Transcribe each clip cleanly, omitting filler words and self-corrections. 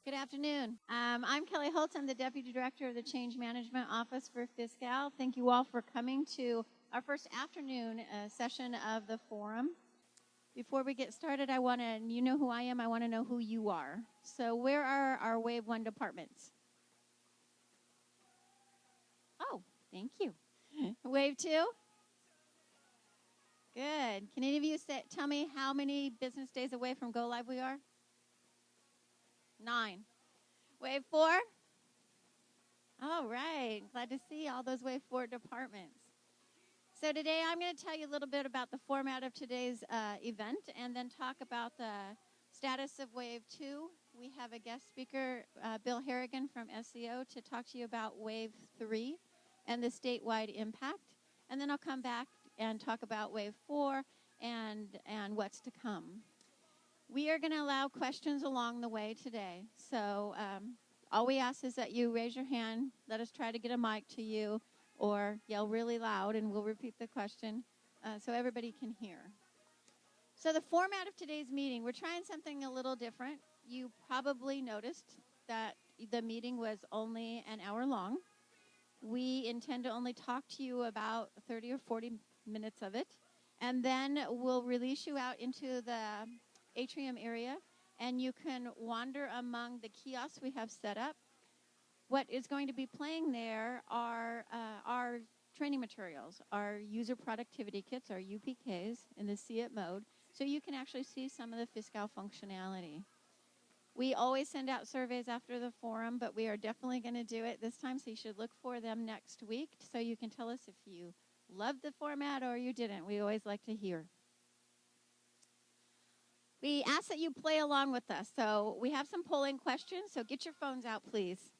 Good afternoon. I'm Kelly Holtz. I'm the Deputy Director of the Change Management Office for Fiscal. Thank you all for coming to our first afternoon session of the forum. Before we get started, you know who I am, I want to know who you are. So where are our Wave 1 departments? Oh, thank you. Wave 2? Good. Can any of you tell me how many business days away from go live we are? 9. Wave 4? All right. Glad to see all those Wave 4 departments. So today I'm going to tell you a little bit about the format of today's event and then talk about the status of Wave 2. We have a guest speaker, Bill Harrigan from SEO, to talk to you about Wave 3 and the statewide impact. And then I'll come back and talk about Wave 4 and what's to come. We are going to allow questions along the way today. So all we ask is that you raise your hand, let us try to get a mic to you, or yell really loud and we'll repeat the question so everybody can hear. So the format of today's meeting, we're trying something a little different. You probably noticed that the meeting was only an hour long. We intend to only talk to you about 30 or 40 minutes of it, and then we'll release you out into the atrium area, and you can wander among the kiosks we have set up. What is going to be playing there are our training materials, our user productivity kits, our UPKs in the See It mode, so you can actually see some of the Fiscal functionality. We always send out surveys after the forum, but we are definitely going to do it this time, so you should look for them next week so you can tell us if you loved the format or you didn't. We always like to hear. We ask that you play along with us. So we have some polling questions, so get your phones out, please.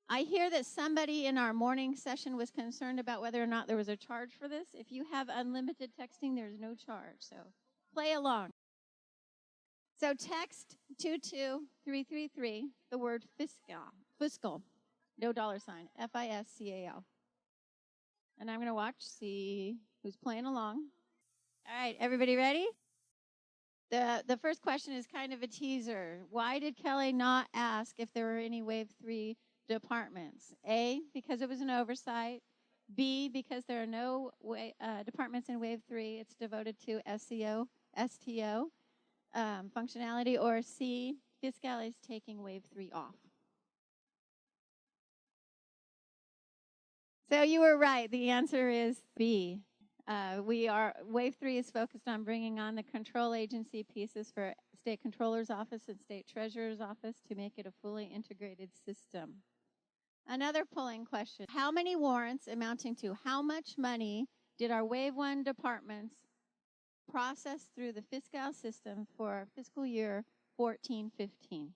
I hear that somebody in our morning session was concerned about whether or not there was a charge for this. If you have unlimited texting, there's no charge, so play along. So text 22333, the word fiscal, no $sign, Fiscal. And I'm going to watch, see who's playing along. All right, everybody ready? The first question is kind of a teaser. Why did Kelly not ask if there were any Wave 3 departments? A, because it was an oversight. B, because there are no departments in Wave 3. It's devoted to SEO, STO functionality. Or C, Fiscal is taking Wave 3 off. So you were right. The answer is B. Wave 3 is focused on bringing on the control agency pieces for State Controller's Office and State Treasurer's Office to make it a fully integrated system. Another polling question. How many warrants amounting to how much money did our Wave 1 departments process through the Fiscal system for fiscal year 14-15?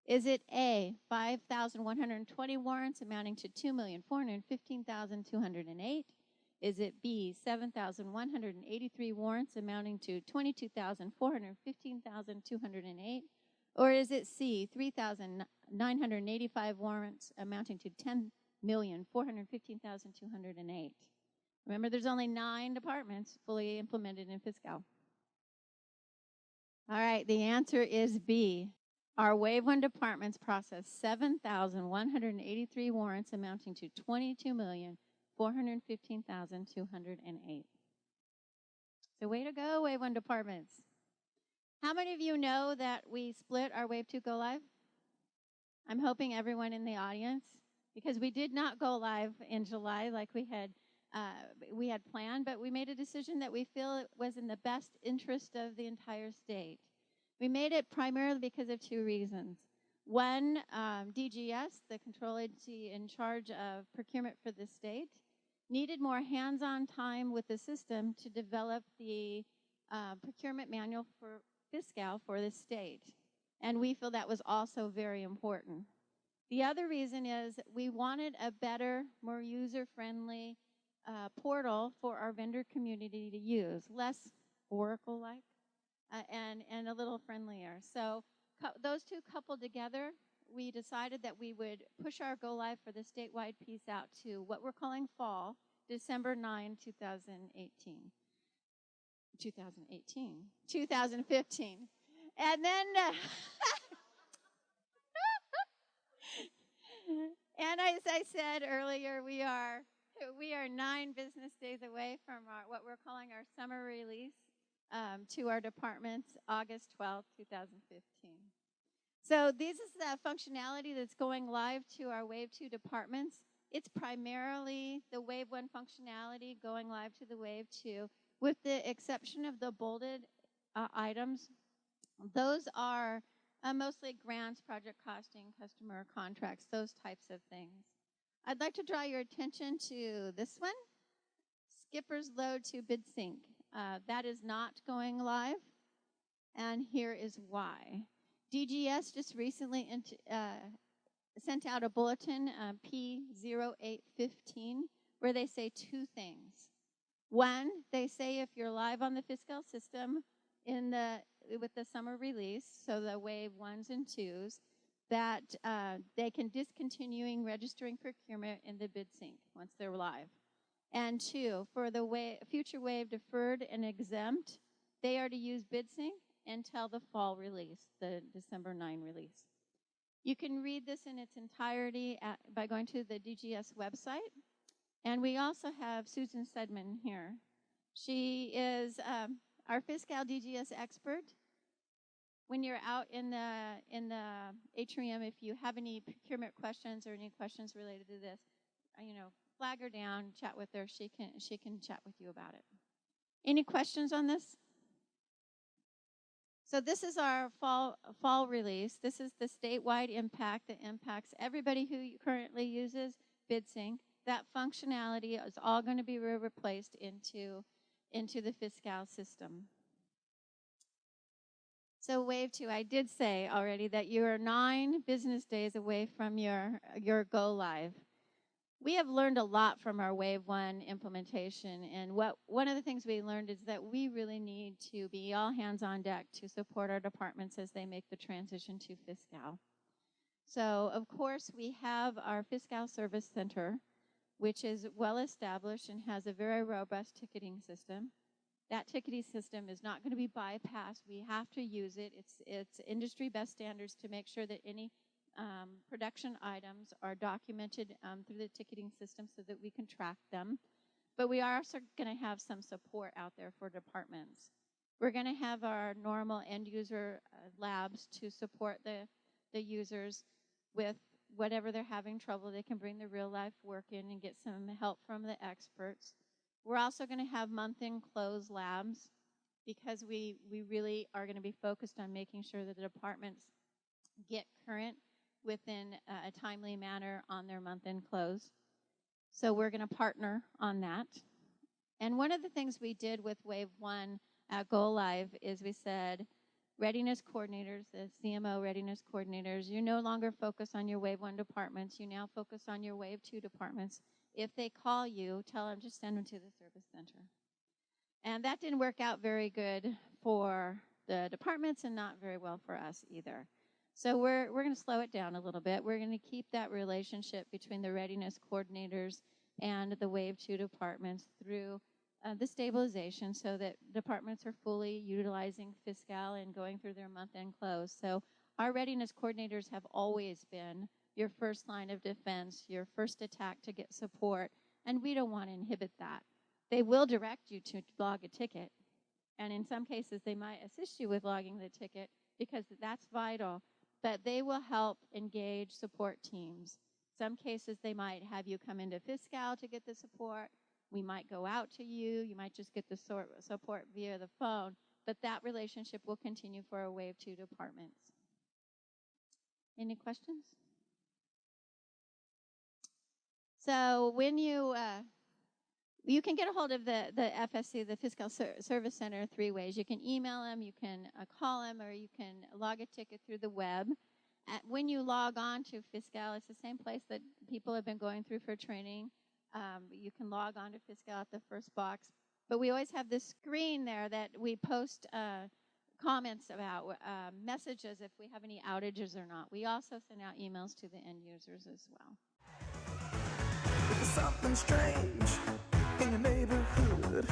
Is it A, 5,120 warrants amounting to 2,415,208? Is it B, 7,183 warrants amounting to 22,415,208? Or is it C, 3,985 warrants amounting to 10,415,208? Remember, there's only 9 departments fully implemented in Fiscal. All right, the answer is B. Our Wave 1 departments processed 7,183 warrants amounting to 22,415,208. So way to go, Wave 1 departments. How many of you know that we split our Wave 2 go live? I'm hoping everyone in the audience, because we did not go live in July like we had planned, but we made a decision that we feel it was in the best interest of the entire state. We made it primarily because of 2 reasons. One, DGS, the control agency in charge of procurement for the state, needed more hands-on time with the system to develop the procurement manual for Fiscal for the state. And we feel that was also very important. The other reason is we wanted a better, more user-friendly portal for our vendor community to use, less Oracle-like. And a little friendlier. So those 2 coupled together, we decided that we would push our go live for the statewide piece out to what we're calling fall, December 9, 2015. And then I said earlier, we are 9 business days away from what we're calling our summer release to our departments, August 12th, 2015. So this is the functionality that's going live to our Wave 2 departments. It's primarily the Wave 1 functionality going live to the Wave 2, with the exception of the bolded items. Those are mostly grants, project costing, customer contracts, those types of things. I'd like to draw your attention to this one, Skipper's Load to BidSync. That is not going live, and here is why. DGS just recently sent out a bulletin, P0815, where they say 2 things. One, they say if you're live on the Fiscal system with the summer release, so the Wave 1s and 2s, that they can discontinuing registering procurement in the BidSync once they're live. And 2, for the future Wave deferred and exempt, they are to use BidSync until the fall release, the December 9 release. You can read this in its entirety by going to the DGS website. And we also have Susan Sedman here. She is our Fiscal DGS expert. When you're out in the atrium, if you have any procurement questions or any questions related to this, flag her down, chat with her. She can chat with you about it. Any questions on this? So this is our fall release. This is the statewide impact that impacts everybody who currently uses BidSync. That functionality is all going to be replaced into the Fiscal system. So Wave 2, I did say already that you are 9 business days away from your go live. We have learned a lot from our Wave 1 implementation, and one of the things we learned is that we really need to be all hands on deck to support our departments as they make the transition to Fiscal. So, of course, we have our Fiscal Service Center, which is well established and has a very robust ticketing system. That ticketing system is not going to be bypassed. We have to use it. It's industry best standards to make sure that any production items are documented through the ticketing system so that we can track them. But we are also going to have some support out there for departments. We're going to have our normal end user labs to support the users with whatever they're having trouble. They can bring the real life work in and get some help from the experts. We're also going to have month-end close labs because we really are going to be focused on making sure that the departments get current within a timely manner on their month-end close. So we're going to partner on that. And one of the things we did with Wave 1 at Go Live is we said, readiness coordinators, the CMO readiness coordinators, you no longer focus on your Wave 1 departments. You now focus on your Wave 2 departments. If they call you, tell them, just send them to the service center. And that didn't work out very good for the departments and not very well for us either. So we're going to slow it down a little bit. We're going to keep that relationship between the readiness coordinators and the Wave 2 departments through the stabilization so that departments are fully utilizing Fiscal and going through their month-end close. So our readiness coordinators have always been your first line of defense, your first attack to get support, and we don't want to inhibit that. They will direct you to log a ticket, and in some cases they might assist you with logging the ticket because that's vital, but they will help engage support teams. Some cases they might have you come into Fiscal to get the support. We might go out to you. You might just get the support via the phone, but that relationship will continue for our Wave 2 departments. Any questions? So when you can get a hold of the FSC, the Fiscal Service Center, 3 ways. You can email them, you can call them, or you can log a ticket through the web. When you log on to Fiscal, it's the same place that people have been going through for training. You can log on to Fiscal at the first box. But we always have this screen there that we post comments about, messages if we have any outages or not. We also send out emails to the end users as well. There's something strange in your neighborhood.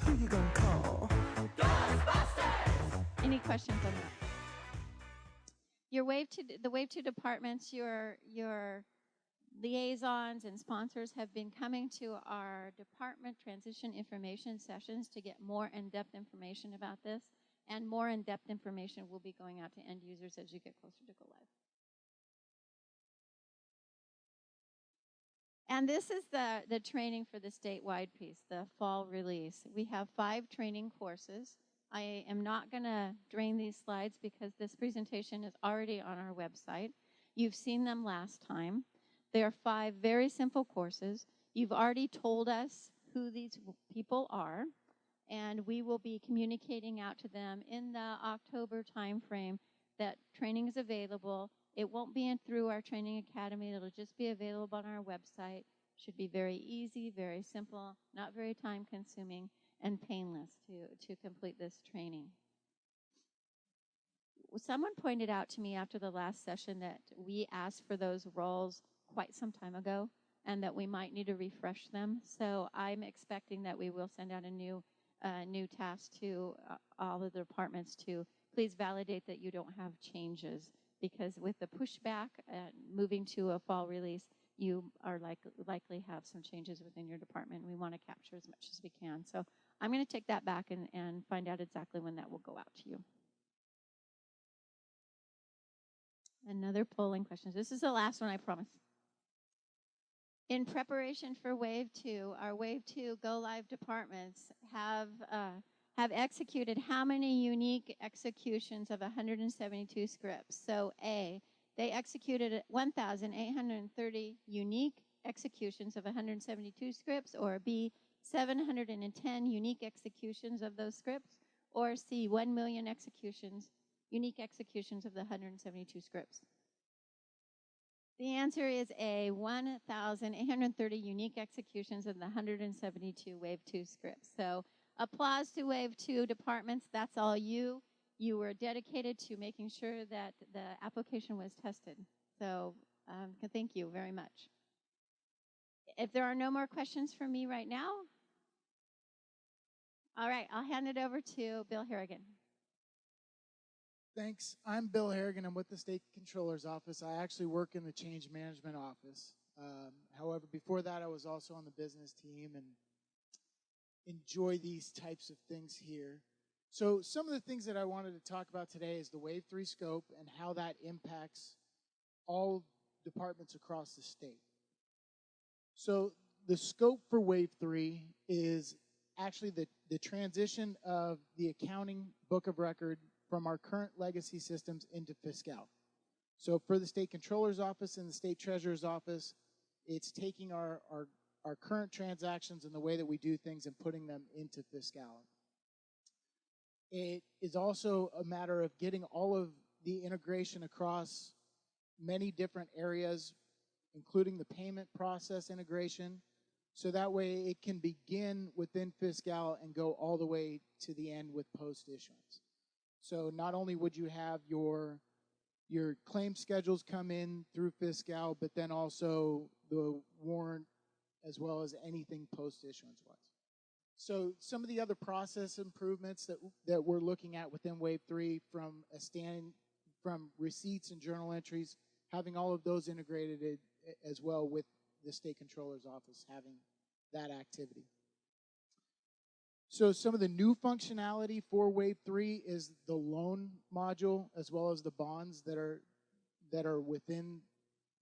Who you gonna call? Ghostbusters! Any questions on that? The Wave 2 departments, your liaisons and sponsors have been coming to our department transition information sessions to get more in-depth information about this, and more in-depth information will be going out to end users as you get closer to go live. And this is the training for the statewide piece, the fall release. We have 5 training courses. I am not going to drain these slides because this presentation is already on our website. You've seen them last time. They are 5 very simple courses. You've already told us who these people are, and we will be communicating out to them in the October timeframe that training is available. It won't be through our training academy. It'll just be available on our website. Should be very easy, very simple, not very time consuming, and painless to complete this training. Someone pointed out to me after the last session that we asked for those roles quite some time ago and that we might need to refresh them. So I'm expecting that we will send out a new task to all of the departments to please validate that you don't have changes, because with the pushback moving to a fall release, you are likely have some changes within your department. We want to capture as much as we can. So I'm going to take that back and find out exactly when that will go out to you. Another polling question. This is the last one, I promise. In preparation for Wave 2, our Wave 2 Go Live departments have executed how many unique executions of 172 scripts? So A, they executed 1,830 unique executions of 172 scripts, or B, 710 unique executions of those scripts, or C, 1 million unique executions of the 172 scripts. The answer is A, 1,830 unique executions of the 172 Wave 2 scripts. So applause to Wave 2 departments. That's all you. You were dedicated to making sure that the application was tested. So thank you very much. If there are no more questions for me right now, all right, I'll hand it over to Bill Harrigan. Thanks. I'm Bill Harrigan. I'm with the State Controller's Office. I actually work in the Change Management Office. However, before that, I was also on the business team and enjoy these types of things here. So some of the things that I wanted to talk about today is the Wave 3 scope and how that impacts all departments across the state. So the scope for Wave 3 is actually the transition of the accounting book of record from our current legacy systems into Fiscal. So for the State Controller's Office and the State Treasurer's Office, it's taking our current transactions and the way that we do things and putting them into Fiscal. It is also a matter of getting all of the integration across many different areas, including the payment process integration, so that way it can begin within Fiscal and go all the way to the end with post-issuance. So not only would you have your claim schedules come in through Fiscal, but then also the warrant as well as anything post-issuance wise. So some of the other process improvements that we're looking at within Wave 3 from receipts and journal entries, having all of those integrated as well with the State Controller's Office having that activity. So some of the new functionality for Wave 3 is the loan module as well as the bonds that are within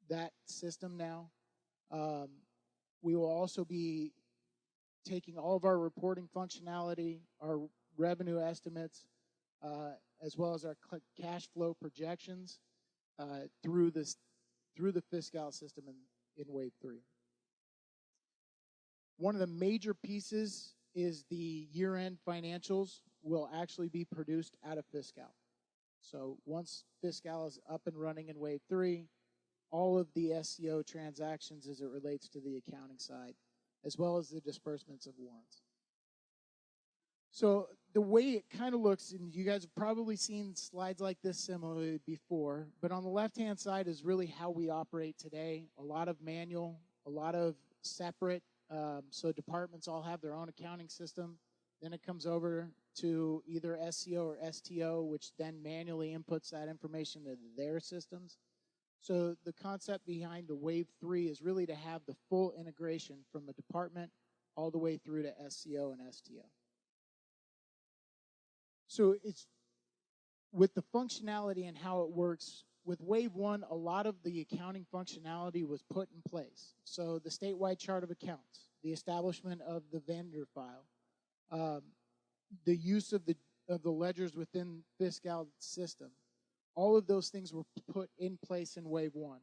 that system now. We will also be taking all of our reporting functionality, our revenue estimates, as well as our cash flow projections through the Fiscal system in Wave 3. One of the major pieces is the year-end financials will actually be produced out of Fiscal. So once Fiscal is up and running in Wave 3, all of the SCO transactions as it relates to the accounting side, as well as the disbursements of warrants. So the way it kind of looks, and you guys have probably seen slides like this similarly before, but on the left-hand side is really how we operate today. A lot of manual, a lot of separate, so departments all have their own accounting system. Then it comes over to either SCO or STO, which then manually inputs that information into their systems. So the concept behind the Wave 3 is really to have the full integration from a department all the way through to SCO and STO. So it's with the functionality and how it works. With Wave 1, a lot of the accounting functionality was put in place. So the statewide chart of accounts, the establishment of the vendor file, the use of the ledgers within Fiscal system, all of those things were put in place in Wave 1.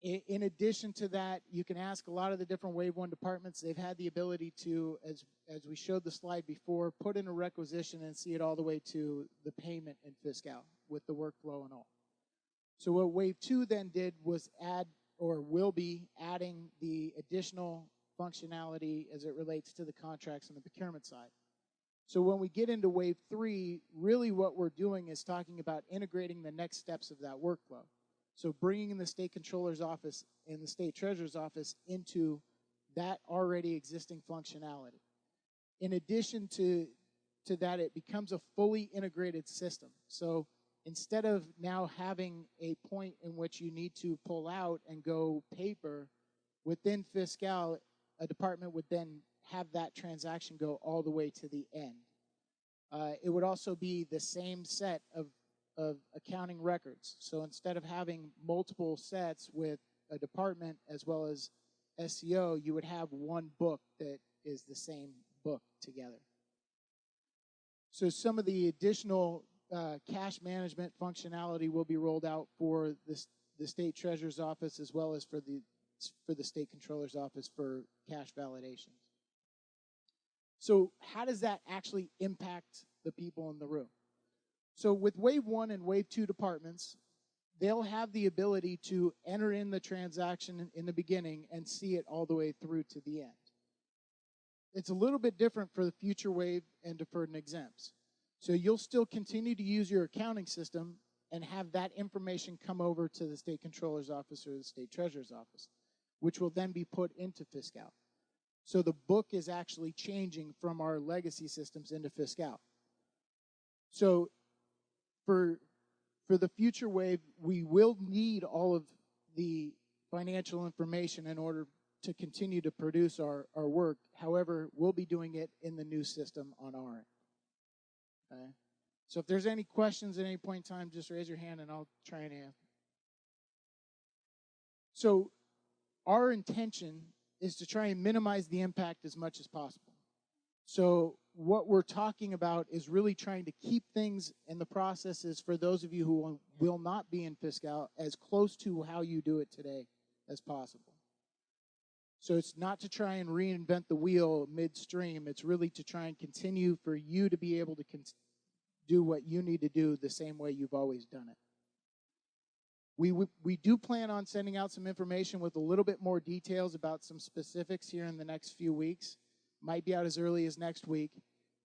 In addition to that, you can ask a lot of the different Wave 1 departments. They've had the ability to, as we showed the slide before, put in a requisition and see it all the way to the payment in Fiscal with the workflow and all. So what Wave 2 then did was add, or will be adding, the additional functionality as it relates to the contracts on the procurement side. So when we get into Wave 3, really what we're doing is talking about integrating the next steps of that workflow. So bringing the state controller's office and the state treasurer's office into that already existing functionality. In addition to that, it becomes a fully integrated system. So instead of now having a point in which you need to pull out and go paper, within Fiscal, a department would then have that transaction go all the way to the end. It would also be the same set of accounting records. So instead of having multiple sets with a department as well as SEO, you would have one book that is the same book together. So some of the additional cash management functionality will be rolled out for the state treasurer's office as well as for the state controller's office for cash validations. So how does that actually impact the people in the room? So with Wave 1 and Wave 2 departments, they'll have the ability to enter in the transaction in the beginning and see it all the way through to the end. It's a little bit different for the future wave and deferred and exempts. So you'll still continue to use your accounting system and have that information come over to the state controller's office or the state treasurer's office, which will then be put into Fiscal. So the book is actually changing from our legacy systems into Fiscal. So for the future wave, we will need all of the financial information in order to continue to produce our work. However, we'll be doing it in the new system on our end. Okay? So if there's any questions at any point in time, just raise your hand and I'll try and answer. So our intention is to try and minimize the impact as much as possible. So what we're talking about is really trying to keep things and the processes for those of you who will not be in Fiscal as close to how you do it today as possible. So it's not to try and reinvent the wheel midstream. It's really to try and continue for you to be able to do what you need to do the same way you've always done it. We do plan on sending out some information with a little bit more details about some specifics here in the next few weeks. Might be out as early as next week.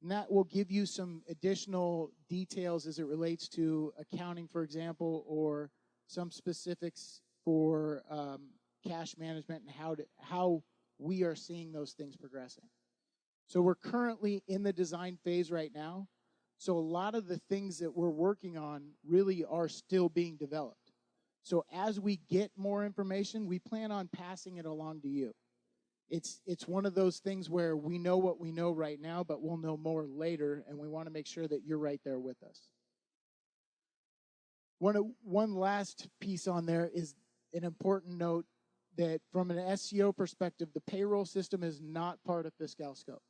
And that will give you some additional details as it relates to accounting, for example, or some specifics for cash management and how we are seeing those things progressing. So we're currently in the design phase right now. So a lot of the things that we're working on really are still being developed. So as we get more information, we plan on passing it along to you. It's one of those things where we know what we know right now, but we'll know more later, and we want to make sure that you're right there with us. One last piece on there is an important note that from an SEO perspective, the payroll system is not part of Fiscal scope.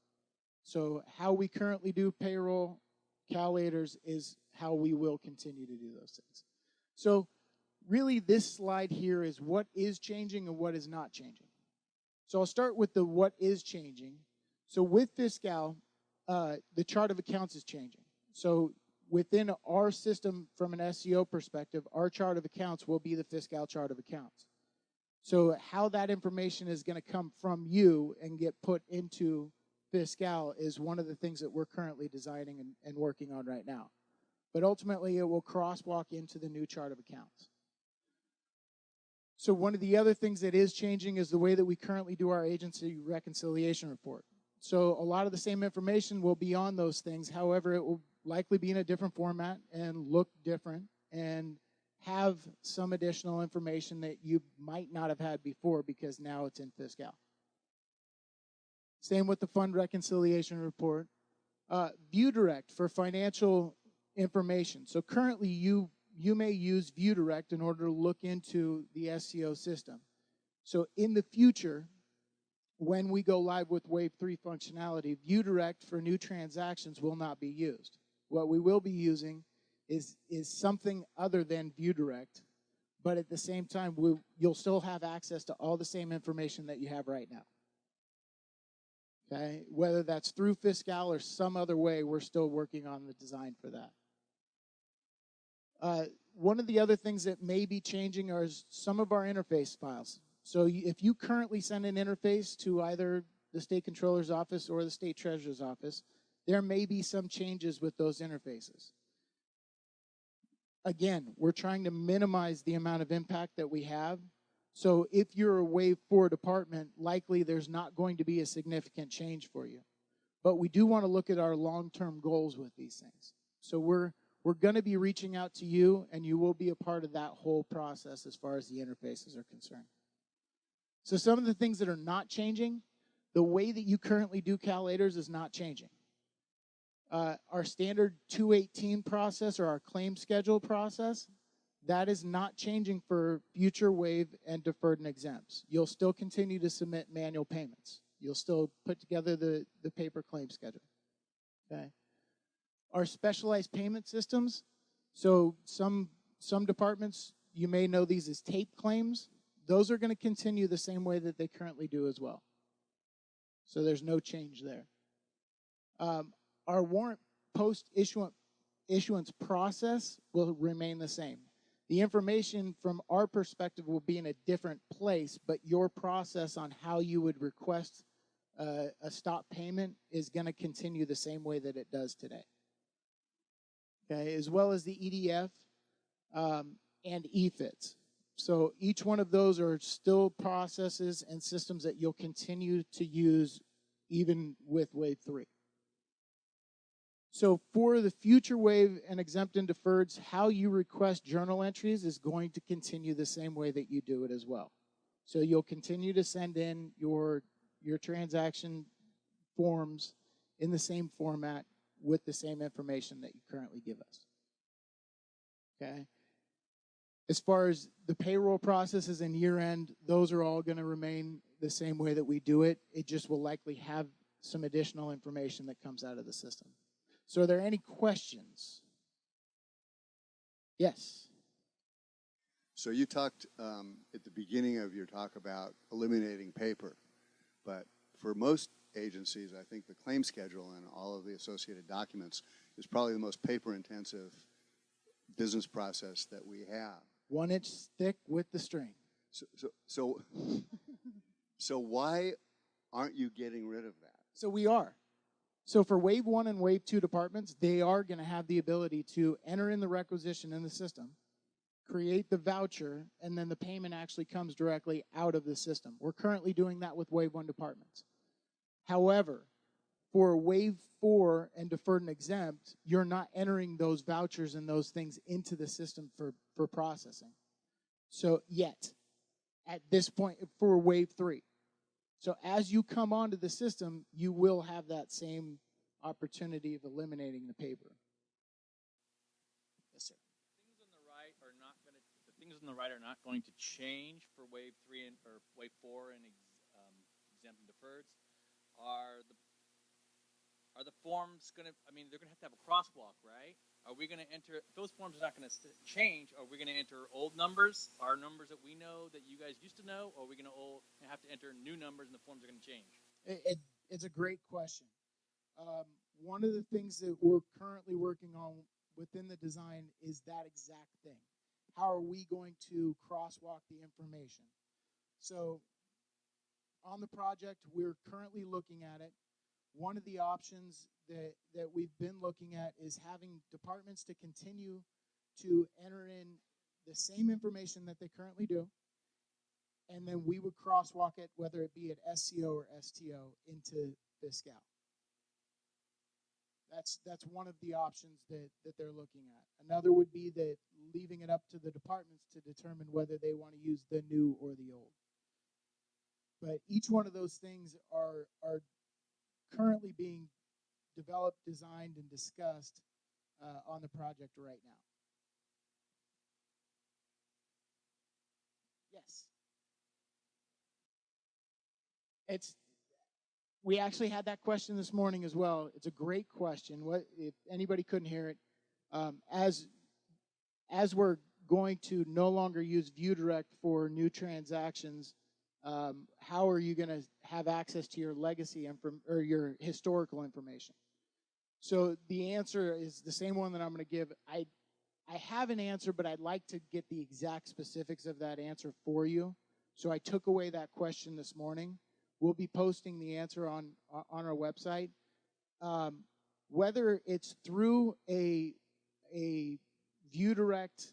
So how we currently do payroll calculators is how we will continue to do those things. So really this slide here is what is changing and what is not changing. So I'll start with the what is changing. So with Fiscal, the chart of accounts is changing. So within our system from an SEO perspective, our chart of accounts will be the Fiscal chart of accounts. So how that information is going to come from you and get put into Fiscal is one of the things that we're currently designing and working on right now. But ultimately, it will crosswalk into the new chart of accounts. So one of the other things that is changing is the way that we currently do our agency reconciliation report. So a lot of the same information will be on those things. However, it will likely be in a different format and look different and have some additional information that you might not have had before because now it's in Fiscal. Same with the fund reconciliation report. ViewDirect for financial information. So currently you may use ViewDirect in order to look into the SCO system. So in the future, when we go live with Wave 3 functionality, ViewDirect for new transactions will not be used. What we will be using is something other than ViewDirect, but at the same time, you'll still have access to all the same information that you have right now. Okay, whether that's through Fiscal or some other way, we're still working on the design for that. One of the other things that may be changing are some of our interface files. So if you currently send an interface to either the state controller's office or the state treasurer's office, there may be some changes with those interfaces. Again, we're trying to minimize the amount of impact that we have. So if you're a Wave 4 department, likely there's not going to be a significant change for you. But we do want to look at our long-term goals with these things. So we're going to be reaching out to you, and you will be a part of that whole process as far as the interfaces are concerned. So some of the things that are not changing, the way that you currently do CalAiders is not changing. Our standard 218 process or our claim schedule process, that is not changing for future wave and deferred and exempts. You'll still continue to submit manual payments. You'll still put together the paper claim schedule. Okay. Our specialized payment systems, so some departments, you may know these as tape claims. Those are going to continue the same way that they currently do as well. So there's no change there. Our warrant post-issuance process will remain the same. The information from our perspective will be in a different place, but your process on how you would request a stop payment is going to continue the same way that it does today. Okay, as well as the EDF and EFITs. So each one of those are still processes and systems that you'll continue to use even with Wave 3. So for the future wave and exempt and deferreds, how you request journal entries is going to continue the same way that you do it as well. So you'll continue to send in your transaction forms in the same format with the same information that you currently give us. Okay? As far as the payroll processes and year-end, those are all going to remain the same way that we do it. It just will likely have some additional information that comes out of the system. So are there any questions? Yes. So you talked at the beginning of your talk about eliminating paper, but for most agencies, I think the claim schedule and all of the associated documents is probably the most paper-intensive business process that we have. 1-inch thick with the string. So why aren't you getting rid of that? So we are. So for Wave 1 and Wave 2 departments, they are going to have the ability to enter in the requisition in the system, create the voucher, and then the payment actually comes directly out of the system. We're currently doing that with Wave 1 departments. However, for Wave 4 and deferred and exempt, you're not entering those vouchers and those things into the system for processing. So yet, at this point, for Wave 3. So as you come onto the system, you will have that same opportunity of eliminating the paper. Yes, sir. Things on the right are not going to. The things on the right are not going to change for Wave 3 or Wave 4 and exempt and deferreds. Are the forms going to? I mean, they're going to have a crosswalk, right? Are we going to enter? If those forms are not going to change, are we going to enter old numbers, our numbers that we know that you guys used to know, or are we going to have to enter new numbers and the forms are going to change? It's a great question. One of the things that we're currently working on within the design is that exact thing. How are we going to crosswalk the information? So on the project, we're currently looking at it. One of the options that we've been looking at is having departments to continue to enter in the same information that they currently do, and then we would crosswalk it, whether it be at SCO or STO, into Fiscal. That's one of the options that they're looking at. Another would be that leaving it up to the departments to determine whether they want to use the new or the old. But each one of those things are currently being developed, designed, and discussed on the project right now. Yes. We actually had that question this morning as well. It's a great question. What if anybody couldn't hear it? As we're going to no longer use ViewDirect for new transactions, how are you going to have access to your legacy or your historical information? So the answer is the same one that I'm going to give. I have an answer, but I'd like to get the exact specifics of that answer for you. So I took away that question this morning. We'll be posting the answer on our website. Whether it's through a ViewDirect,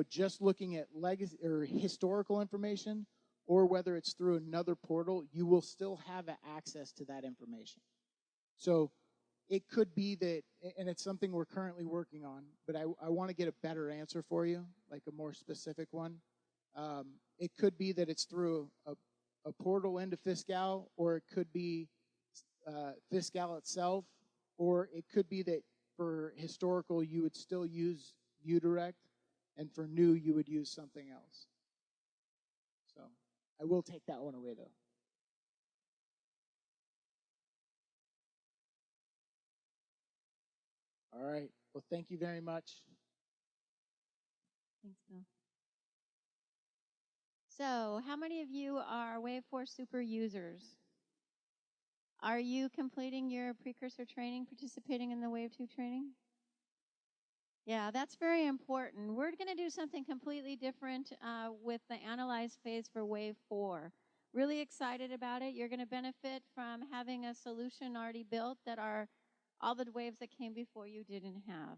just looking at legacy or historical information, or whether it's through another portal, you will still have access to that information. So it could be that, and it's something we're currently working on, but I want to get a better answer for you, like a more specific one. It could be that it's through a portal into Fiscal, or it could be Fiscal itself, or it could be that for historical you would still use ViewDirect, and for new you would use something else. So I will take that one away though. All right. Well, thank you very much. Thanks, Bill. So, how many of you are Wave 4 super users? Are you completing your precursor training, participating in the Wave 2 training? Yeah, that's very important. We're going to do something completely different with the analyze phase for Wave 4. Really excited about it. You're going to benefit from having a solution already built that all the waves that came before you didn't have.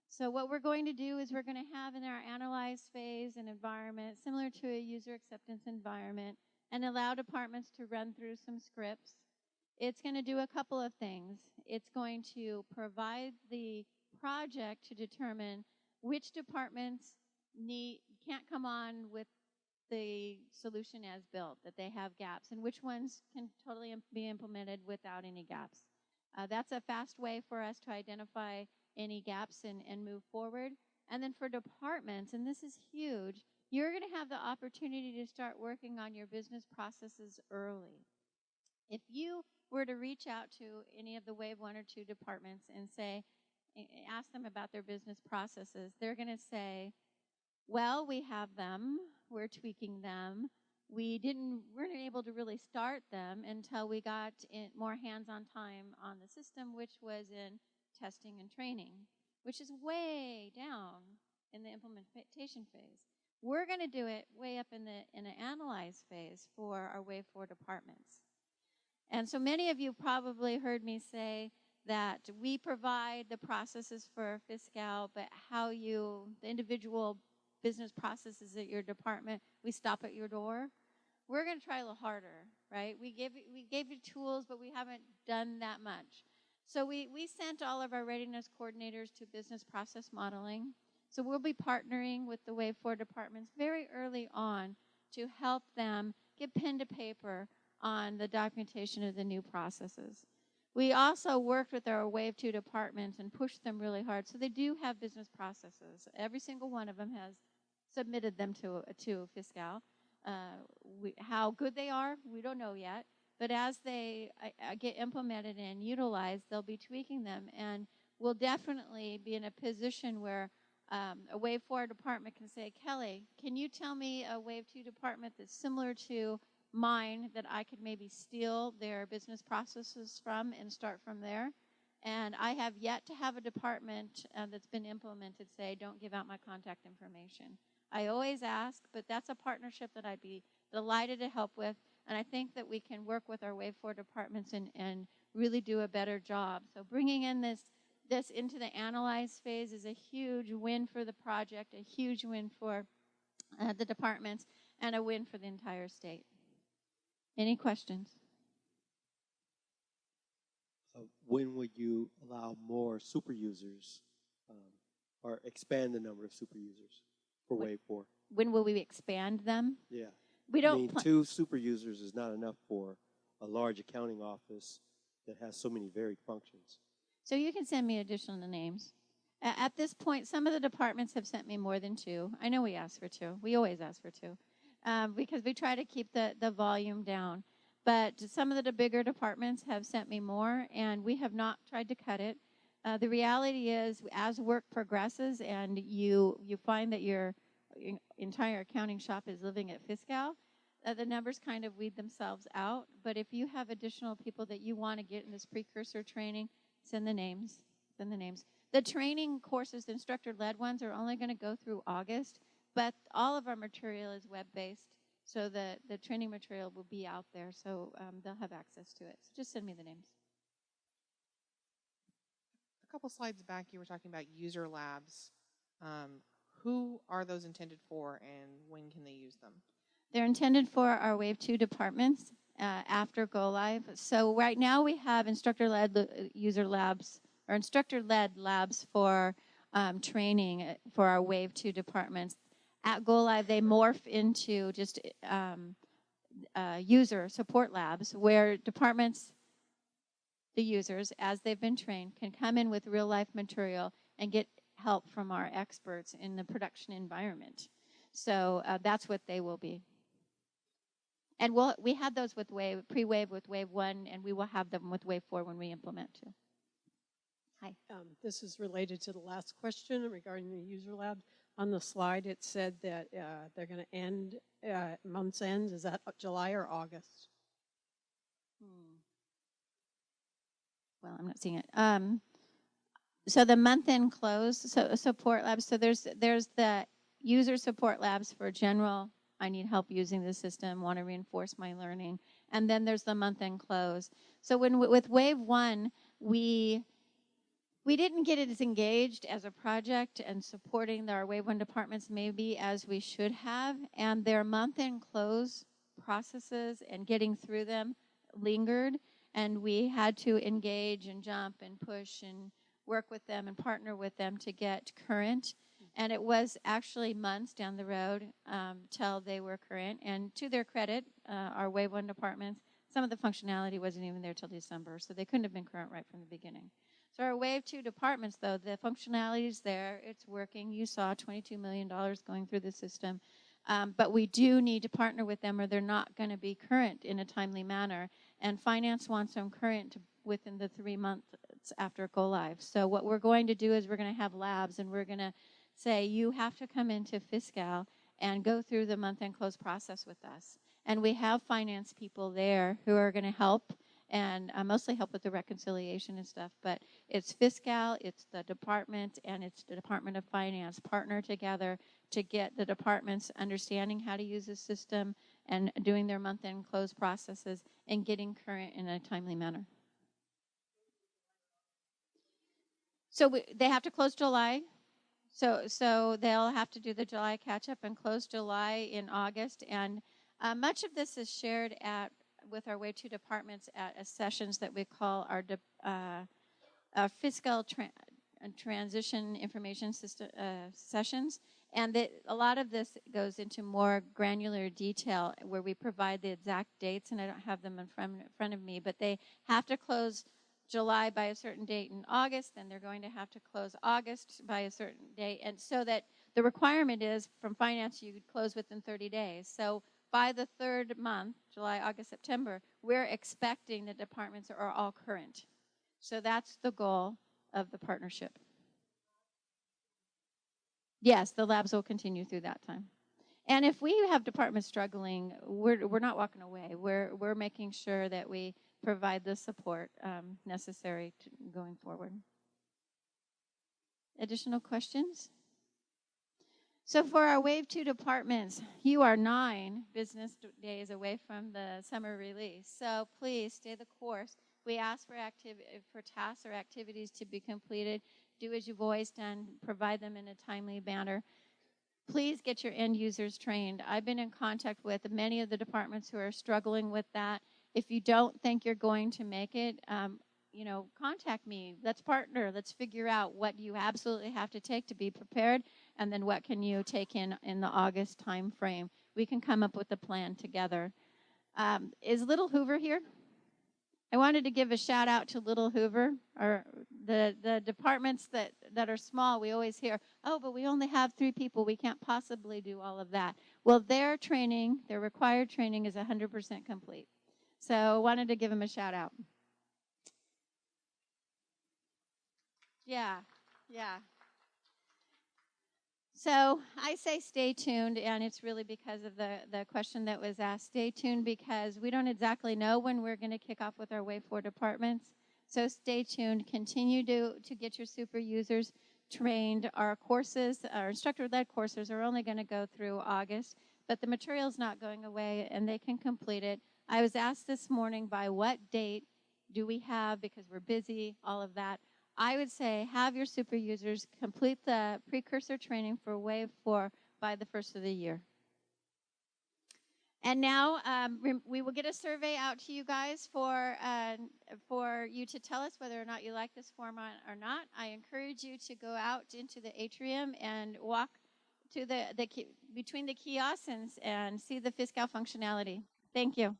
So what we're going to do is we're going to have in our analyze phase an environment similar to a user acceptance environment and allow departments to run through some scripts. It's going to do a couple of things. It's going to provide the project to determine which departments can't come on with the solution as built, that they have gaps, and which ones can totally be implemented without any gaps. That's a fast way for us to identify any gaps and move forward. And then for departments, and this is huge, you're going to have the opportunity to start working on your business processes early. If you were to reach out to any of the Wave 1 or 2 departments and ask them about their business processes, they're going to say, well, we have them, we're tweaking them, weren't able to really start them until we got more hands-on time on the system, which was in testing and training, which is way down in the implementation phase. We're going to do it way up in the analyze phase for our Wave 4 departments. And so many of you probably heard me say that we provide the processes for Fiscal, but the individual business processes at your department, we stop at your door. We're going to try a little harder, right? We gave you tools, but we haven't done that much. So we sent all of our readiness coordinators to business process modeling. So we'll be partnering with the Wave 4 departments very early on to help them get pen to paper on the documentation of the new processes. We also worked with our Wave 2 departments and pushed them really hard. So they do have business processes. Every single one of them has submitted them to Fiscal. How good they are, we don't know yet. But as they get implemented and utilized, they'll be tweaking them. And we'll definitely be in a position where a Wave 4 department can say, Kelly, can you tell me a Wave 2 department that's similar to mine that I could maybe steal their business processes from and start from there? And I have yet to have a department that's been implemented say, don't give out my contact information. I always ask, but that's a partnership that I'd be delighted to help with. And I think that we can work with our Wave 4 departments and really do a better job. So bringing in this into the analyze phase is a huge win for the project, a huge win for the departments, and a win for the entire state. Any questions? when will you allow more super users or expand the number of super users for Wave 4? When will we expand them? Yeah. We don't. I mean, 2 super users is not enough for a large accounting office that has so many varied functions. So you can send me additional names. At this point, some of the departments have sent me more than 2. I know we asked for 2. We always ask for 2 because we try to keep the volume down. But some of the bigger departments have sent me more, and we have not tried to cut it. The reality is, as work progresses and you find that your entire accounting shop is living at Fiscal, the numbers kind of weed themselves out. But if you have additional people that you want to get in this precursor training, send the names. Send the names. The training courses, the instructor-led ones, are only going to go through August, but all of our material is web-based, so the training material will be out there, so they'll have access to it. So just send me the names. A couple slides back, you were talking about user labs. Who are those intended for, and when can they use them? They're intended for our Wave 2 departments after Go Live. So right now we have instructor-led user labs, or instructor-led labs for training for our Wave 2 departments. At Go Live, they morph into just user support labs where departments, the users, as they've been trained, can come in with real-life material and get help from our experts in the production environment. So that's what they will be. And we had those with pre-Wave with Wave 1, and we will have them with Wave 4 when we implement too. Hi. This is related to the last question regarding the user lab. On the slide, it said that they're going to end month's end. Is that July or August? Well, I'm not seeing it. So the month-end close, so support labs. So there's the user support labs for general. I need help using the system. Want to reinforce my learning, and then there's the month-end close. So with Wave 1, we didn't get as engaged as a project and supporting our Wave 1 departments maybe as we should have, and their month-end close processes and getting through them lingered, and we had to engage and jump and push and work with them and partner with them to get current. And it was actually months down the road till they were current. And to their credit, our Wave 1 departments, some of the functionality wasn't even there till December, so they couldn't have been current right from the beginning. So our Wave 2 departments, though, the functionality is there. It's working. You saw $22 million going through the system. But we do need to partner with them or they're not going to be current in a timely manner. And finance wants them current within the 3 months after Go Live. So what we're going to do is we're going to have labs, and we're going to say you have to come into Fiscal and go through the month-end close process with us. And we have finance people there who are going to help and mostly help with the reconciliation and stuff. But it's Fiscal, it's the department, and it's the Department of Finance partner together to get the departments understanding how to use the system and doing their month-end close processes and getting current in a timely manner. So they have to close July. So they'll have to do the July catch-up and close July in August. And much of this is shared with our Wave 2 departments at sessions that we call our Fiscal Transition Information System sessions. And a lot of this goes into more granular detail where we provide the exact dates, and I don't have them in front of me, but they have to close July by a certain date in August, then they're going to have to close August by a certain date, and so that the requirement is from finance you close within 30 days. So by the third month, July, August, September, we're expecting the departments are all current. So that's the goal of the partnership. Yes, the labs will continue through that time. And if we have departments struggling, we're not walking away. We're making sure that we provide the support necessary going forward. Additional questions? So for our Wave 2 departments, you are 9 business days away from the summer release. So please stay the course. We ask for tasks or activities to be completed. Do as you've always done. Provide them in a timely manner. Please get your end users trained. I've been in contact with many of the departments who are struggling with that. If you don't think you're going to make it, contact me. Let's partner. Let's figure out what you absolutely have to take to be prepared, and then what can you take in the August time frame. We can come up with a plan together. Is Little Hoover here? I wanted to give a shout out to Little Hoover, or the departments that are small. We always hear, oh, but we only have 3 people. We can't possibly do all of that. Well, their required training is 100% complete. So I wanted to give them a shout out. Yeah. So I say stay tuned, and it's really because of the question that was asked. Stay tuned because we don't exactly know when we're going to kick off with our Wave 4 departments. So stay tuned. Continue to get your super users trained. Our courses, our instructor-led courses, are only going to go through August, but the material's not going away, and they can complete it. I was asked this morning, by what date do we have, because we're busy, all of that. I would say have your super users complete the precursor training for Wave 4 by the first of the year. And now we will get a survey out to you guys for you to tell us whether or not you like this format or not. I encourage you to go out into the atrium and walk to between the kiosks and see the Fiscal functionality. Thank you.